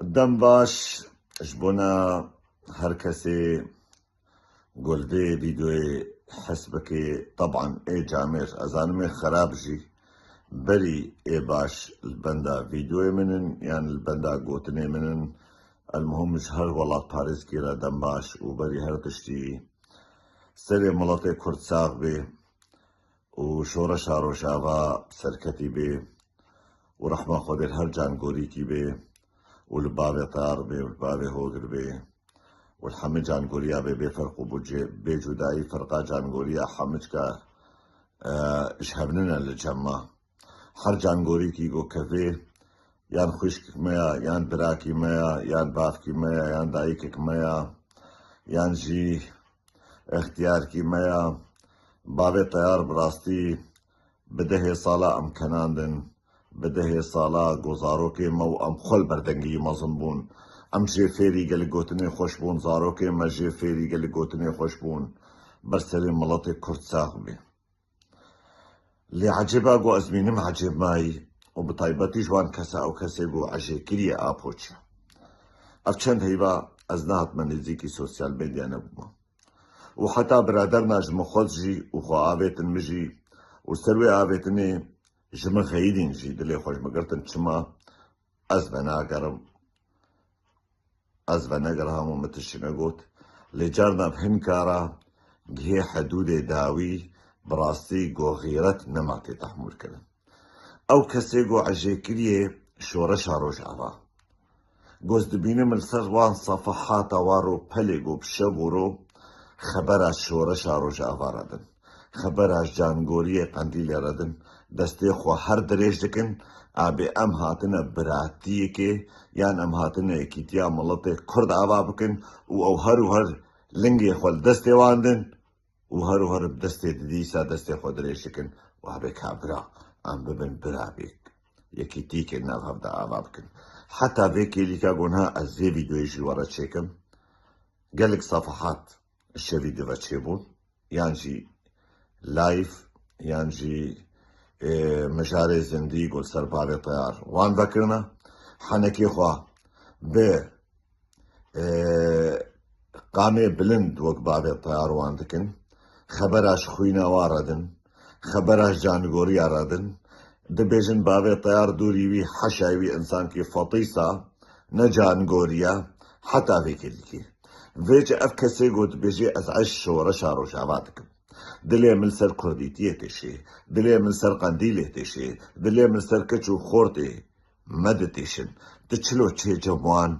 دەم باش ji bona her kesê guldê vîdeoyê hes bike teban ê camêr ez zanim ê xerab jî berî ê baş li benda vîdeoyê min in yan li benda gotinê min in. Elmuhim ji her welat parêzkê re dem baş û berî her tiştî serê miletê Kurd sax bê û şoreşa rojava serketî bê û rehma Xwedê her cangorîkî bê û li bavê tayar bê û li bavê hogir bê û li hemî cangoriya bê bê ferq û bê cudayî ferqa cangoriya hemîçka ji hevnin e li cema. Her cangorîkî gotkevê yan xwîşkek me ya yan birakî me ya yan bavkî me ya yan dayîkek me ya yan jî ixtiyarkî me ya bavê tayar bi rastî bi dehê sala em kenandin bi dehê sala gozarokê me û em xwe li berdengiyî mezin bûn. Em jê fêrî gelek gotinê xweş bûn, zarokê me jê fêrî gelek gotinê xweş bûn ber serê miletê Kurd sax bê. Lê hecêba got ez bînim hecêb mayî û bi taybetî ji wan kesa ew kesê got ejêkiriyê a poçe. Ev çend heyva ez nehatime nêzîkî sosyal medya nebûme û heta biraderna ji min xwe jî û xwe avêtin min jî û ser wê avêtinê ji min xeyîdîn jî dilê xwe ji min girtin çima ez venagerim ez veneger hemû min tiştîne got lê carna bi hin kara gihê hedûdê dawî bi rastî got xîret nema tê tehmûl kirin. Ew kesê got ejêkiriyê şoreşa rojava. Goz dibînim li ser wan safehata war û pelê got bi şev û rû xebera şoreşa rojava re din. Xebera ji cangoriyê Qendîlê re din. Destê xwe her dirêj dikin abê em hatine biratiyekê yan em hatine yekîtiya miletê Kurd ava bikin û ew her û her lingê xwe li destê wan din û her û her bi destê didîsa destê xwe dirêj dikin û abê ka bira em bibin bira bêk yekîtîkê nav hev de ava bikin. Heta vê kêlîka gonha ez vê vîdeoyê jî were çêkim gelek safehat şevî diveçêbûn yan jî live yan jî mijarê zindî got ser bavê tayar wan vekirine henekê xwe bi qamê bilind wek bavê tayar wan dikin. Xebera ji xwîna wan re din, xebera ji cangoriya re din. Dibêjin bavê tayar dûrî wî heşa wî insankî fetîsa ne cangoriya heta vê kêlîkê. Vê ci ev kesê got dibêje ez eş şoreşa rojava dikim. Dilê min ser Kurdîtiyê têşê, dilê min ser Qendîlê têşê, dilê min ser keç û xortê me ditêşin. Ti çilo çêcem wan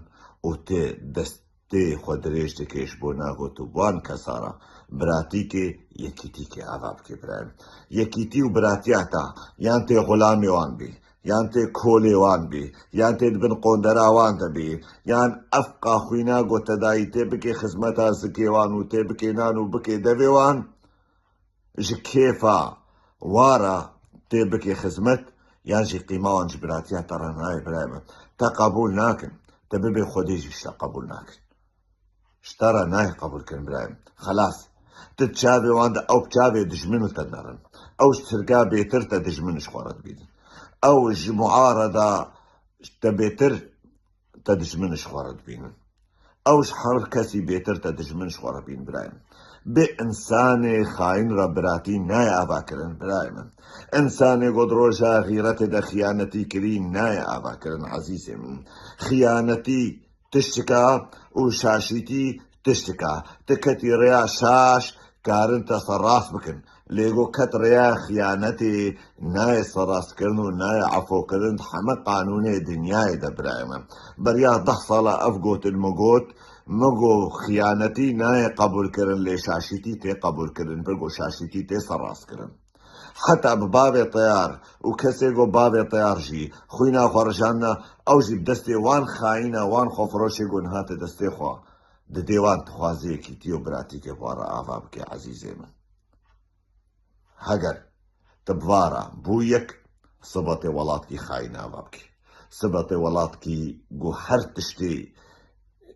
û tê destê xwe dirêj dikê ji bo nagot û wan kesa re biratîkê yekîtîkê ava bike birayem. Yekîtî û biratiya te yan tê xulamê wan bê yan tê kolê wan bê yan tê dibin qondera wan de bê yan ev qaxwîna got te dayî tê bike xizmeta zikê wan û tê bike nan û bike devê wan ji kêfa wara tê bike xizmet yan jî qîma wan ji biratiya te re nayê birayê min. Te qebûl nakin, te bibê Xwedê jî ji te qebûl nakin. Ji te re nayê qebûl kirin birayê min. Xelas ti çavê wan de ew çavê dijmin te nerin. Ew ji tirka bêtir te dijmin ji xwe re dibînin. Ew ji muarada te bêtir te dijmin ji xwe re dibînin. Ew ji her kesî bêtir te dijmin ji xwe re bînin birayê min. Bê insanê xaîn re biratî nayê ava kirin birayê min. İnsanê got roja xîretê de xiyanetî kirî nayê ava kirin ezîzê min. Xiyanetî tiştika û şaşîtî tiştika. Ti ketî rêya şaş karin te serrast bikin. Lê got ket rêya xiyanetê nayê serrastkirin û nayê efûkirin heme qanûnê dinyayê de birayê min. Beriya 10 sala ev gotin min got got xiyanetî nayê qebûl kirin lê şaşîtî tê qebûl kirin bir got şaşîtî tê serrast kirin. Heta bi bavê tayar û kesê got bavê tayar jî xwîna xwe rijanina ew jî bi destê wan xaîna wan xwefiroşê got hate destê xwe di dê wan dixwaze yekîtî û biratîkê xwe re ava bike ezîzê min. Heger ti bi vara bû yek sibetê welatkî xaîn ava bike. Sibetê welatkî got her tiştê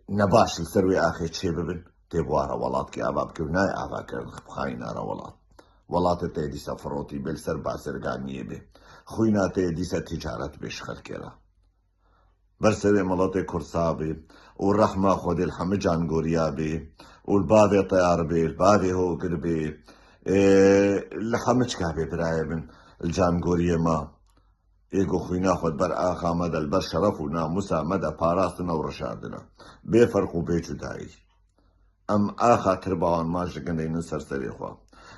nebaş li ser wê axê çê bibin tê bi wara welatkî ava bike û nayê ava kirin xaîna re welat. Welatê te dîsa firotî bê li ser bazirganiyê bê. Xwîna te dîsa ticaret bê ji xelkê re. برسلي ملطي كرسابي والرحمة خودي الحمد جانقوريا بي والبابي طيار بي البابي هو قربي اللي كابي برايبن الجانقوريا ما إيقو خوينا خود بر آخا مدى البر شرفنا مسا مدى باراستنا ورشادنا بيفرق وبيجدائي ام آخا ترباوان ماش قندين سرسري خوا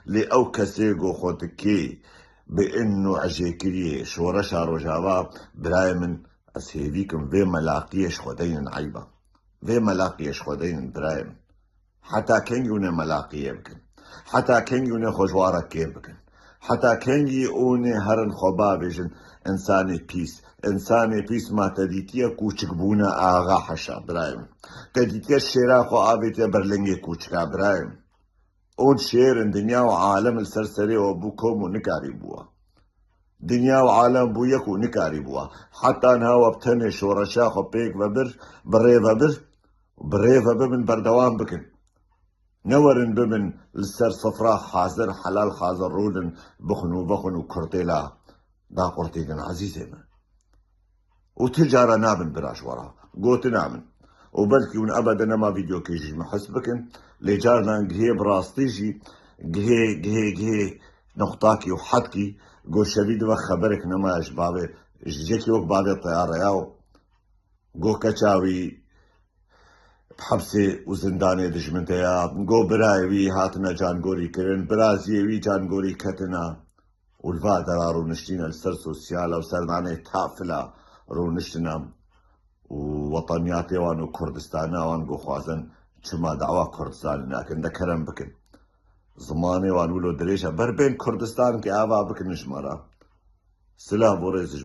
لأو كسيقو خودكي بإنو عجيكريه شورشا رجاوا براي من أسهيبيكم في ملاقيش خودين عيبا في ملاقيش خودين برايم حتى كن يوني ملاقيه بكن حتى كن يوني خوشوارا كي بكن حتى كن يوني هرن خبابجن انساني بيس ما تديتيا كوچك بونا آغا حشا برايم تديتيا الشيرا خو آبيتيا برلنگي كوچكا برايم اون شير دنيا وعالم السرسري وبوكم ونكاري بوا دنيا وعالم بويك ونكاري بوا حتى نهاو بتنه شورشا خو بيك وبر بري وبر من بردوام بكن نورن بمن لسر صفراء حاضر حلال حاضر رولن بخنو كرتيلا دا قرتيقن عزيزي من وتجارة نابن براش ورا قوت نامن وبلكي ون أبدا ما فيديو كيجي محسبكن لجارنا قهي براستيجي قهي نقطاكي وحدكي قو شبيد وخبرك نما بابي جيكي وك بابي الطيارة ياو قو كچاوي بحبسي وزنداني دجمنتيا قو برايوي هاتنا جانقوري كرن برازيوي جانقوري كتنا والفا درارو نشتينا السر سوسيالا وسرناني تافلا رو نشتنا ووطنياتي وانو كردستانا وانقو خوازن چما دعوا كردستان لكن دا كرم بكن زماني وانولو دريشا بربين كردستان كي آوا بكن نشمارا سلاح بوريز